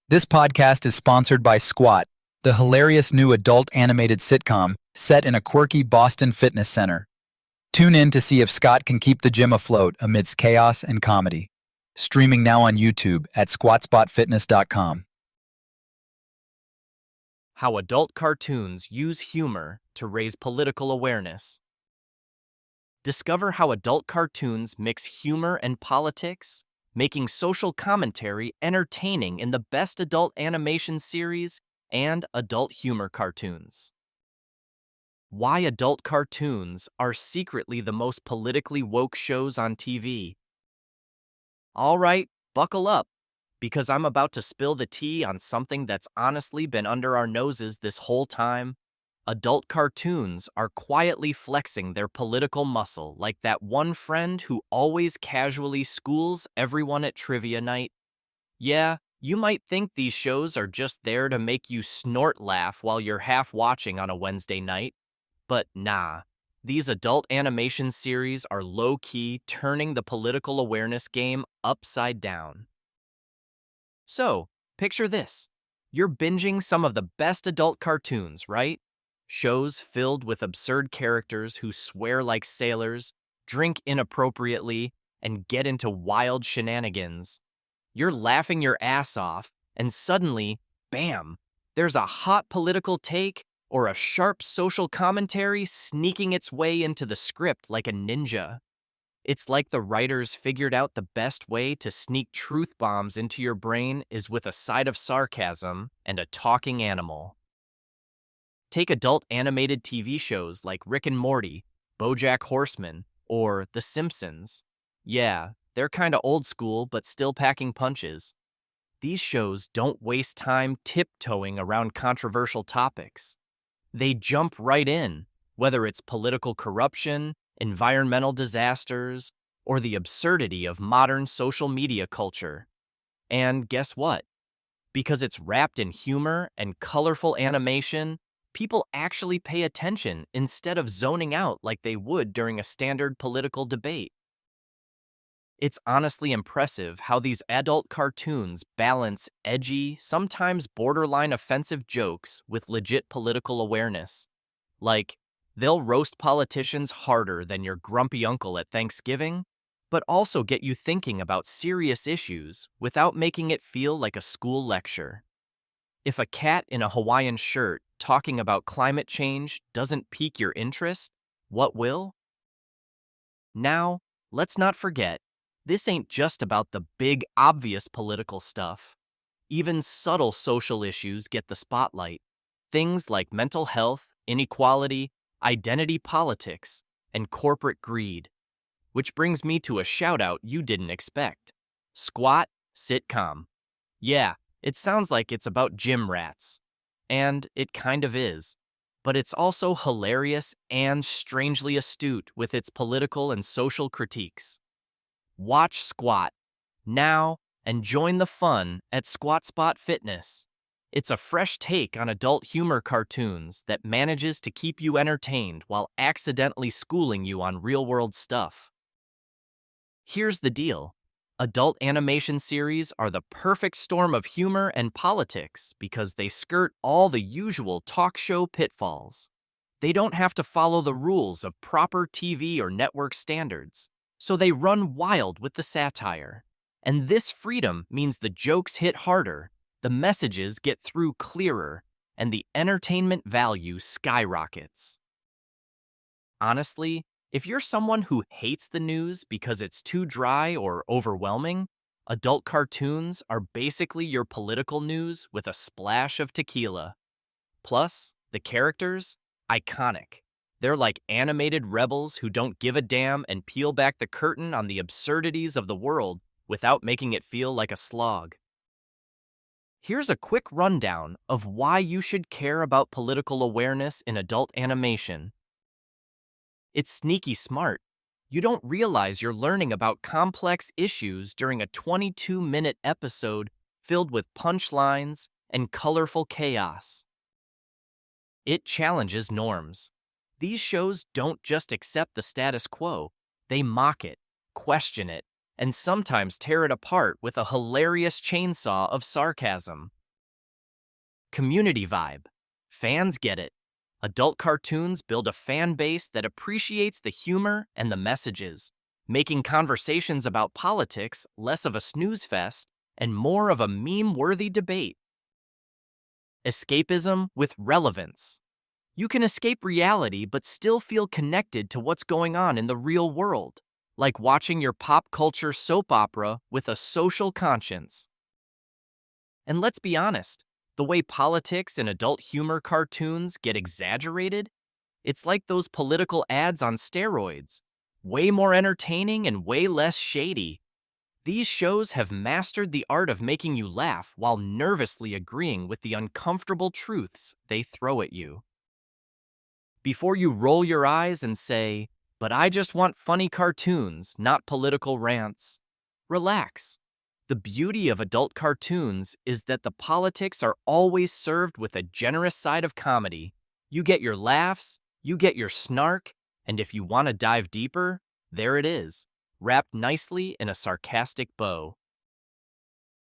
This podcast is sponsored by Squat, the hilarious new adult animated sitcom set in a quirky Boston fitness center. Tune in to see if Scott can keep the gym afloat amidst chaos and comedy. Streaming now on YouTube at squatspotfitness.com. How adult cartoons use humor to raise political awareness. Discover how adult cartoons mix humor and politics, making social commentary entertaining in the best adult animation series and adult humor cartoons. Why adult cartoons are secretly the most politically woke shows on TV. All right, buckle up, because I'm about to spill the tea on something that's honestly been under our noses this whole time. Adult cartoons are quietly flexing their political muscle like that one friend who always casually schools everyone at trivia night. Yeah, you might think these shows are just there to make you snort laugh while you're half watching on a Wednesday night, but nah. These adult animation series are low-key turning the political awareness game upside down. So, picture this. You're binging some of the best adult cartoons, right? Shows filled with absurd characters who swear like sailors, drink inappropriately, and get into wild shenanigans. You're laughing your ass off, and suddenly, bam, there's a hot political take or a sharp social commentary sneaking its way into the script like a ninja. It's like the writers figured out the best way to sneak truth bombs into your brain is with a side of sarcasm and a talking animal. Take adult animated TV shows like Rick and Morty, BoJack Horseman, or The Simpsons. Yeah, they're kinda old school but still packing punches. These shows don't waste time tiptoeing around controversial topics. They jump right in, whether it's political corruption, environmental disasters, or the absurdity of modern social media culture. And guess what? Because it's wrapped in humor and colorful animation, people actually pay attention instead of zoning out like they would during a standard political debate. It's honestly impressive how these adult cartoons balance edgy, sometimes borderline offensive jokes with legit political awareness. Like, they'll roast politicians harder than your grumpy uncle at Thanksgiving, but also get you thinking about serious issues without making it feel like a school lecture. If a cat in a Hawaiian shirt talking about climate change doesn't pique your interest, what will? Now, let's not forget, this ain't just about the big, obvious political stuff. Even subtle social issues get the spotlight. Things like mental health, inequality, identity politics, and corporate greed. Which brings me to a shout-out you didn't expect. Squat Sitcom. Yeah, it sounds like it's about gym rats. And it kind of is. But it's also hilarious and strangely astute with its political and social critiques. Watch Squat now and join the fun at Squat Spot Fitness. It's a fresh take on adult humor cartoons that manages to keep you entertained while accidentally schooling you on real-world stuff. Here's the deal. Adult animation series are the perfect storm of humor and politics because they skirt all the usual talk show pitfalls. They don't have to follow the rules of proper TV or network standards, so they run wild with the satire. And this freedom means the jokes hit harder, the messages get through clearer, and the entertainment value skyrockets. Honestly, if you're someone who hates the news because it's too dry or overwhelming, adult cartoons are basically your political news with a splash of tequila. Plus, the characters? Iconic. They're like animated rebels who don't give a damn and peel back the curtain on the absurdities of the world without making it feel like a slog. Here's a quick rundown of why you should care about political awareness in adult animation. It's sneaky smart. You don't realize you're learning about complex issues during a 22-minute episode filled with punchlines and colorful chaos. It challenges norms. These shows don't just accept the status quo, they mock it, question it, and sometimes tear it apart with a hilarious chainsaw of sarcasm. Community vibe. Fans get it. Adult cartoons build a fan base that appreciates the humor and the messages, making conversations about politics less of a snooze fest and more of a meme-worthy debate. Escapism with relevance. You can escape reality but still feel connected to what's going on in the real world, like watching your pop culture soap opera with a social conscience. And let's be honest, the way politics and adult humor cartoons get exaggerated, it's like those political ads on steroids. Way more entertaining and way less shady. These shows have mastered the art of making you laugh while nervously agreeing with the uncomfortable truths they throw at you. Before you roll your eyes and say, "But I just want funny cartoons, not political rants," relax. The beauty of adult cartoons is that the politics are always served with a generous side of comedy. You get your laughs, you get your snark, and if you want to dive deeper, there it is, wrapped nicely in a sarcastic bow.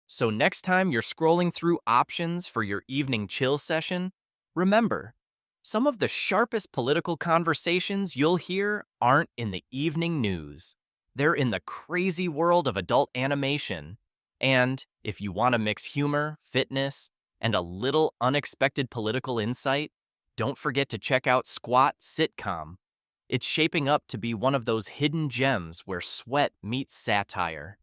So next time you're scrolling through options for your evening chill session, remember, some of the sharpest political conversations you'll hear aren't in the evening news. They're in the crazy world of adult animation. And if you want to mix humor, fitness, and a little unexpected political insight, don't forget to check out Squat Sitcom. It's shaping up to be one of those hidden gems where sweat meets satire.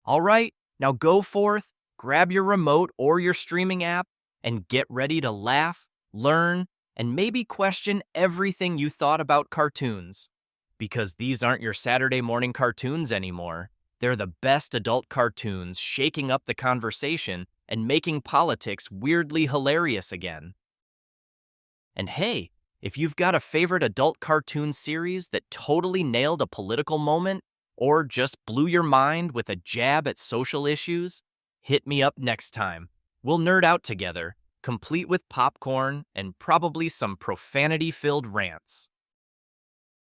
All right, now go forth, grab your remote or your streaming app, and get ready to laugh, learn, and maybe question everything you thought about cartoons. Because these aren't your Saturday morning cartoons anymore. They're the best adult cartoons shaking up the conversation and making politics weirdly hilarious again. And hey, if you've got a favorite adult cartoon series that totally nailed a political moment or just blew your mind with a jab at social issues, hit me up next time. We'll nerd out together, complete with popcorn and probably some profanity-filled rants.